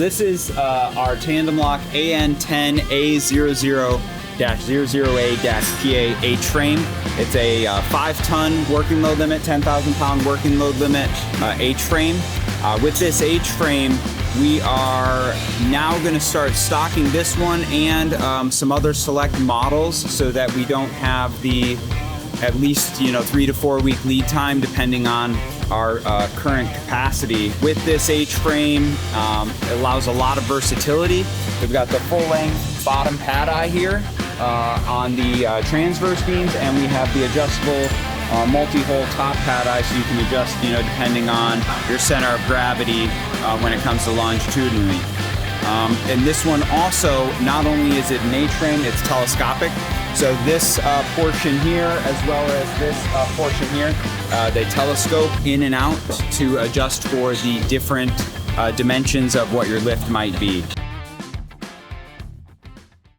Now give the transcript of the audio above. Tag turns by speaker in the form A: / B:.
A: This is our Tandemloc AN10A00-00A-PA H-frame. It's a 5-ton working load limit, 10,000 pound working load limit H-frame. With this H-frame, we are now going to start stocking this one and some other select models so that we don't have the at least 3 to 4 week lead time depending on our current capacity. With this H-frame, it allows a lot of versatility. We've got the full length bottom pad eye here on the transverse beams, and we have the adjustable multi-hole top pad eye, so you can adjust depending on your center of gravity when it comes to longitudinally. And this one also, not only is it an H-frame, it's telescopic. So this portion here, as well as this portion here, they telescope in and out to adjust for the different dimensions of what your lift might be.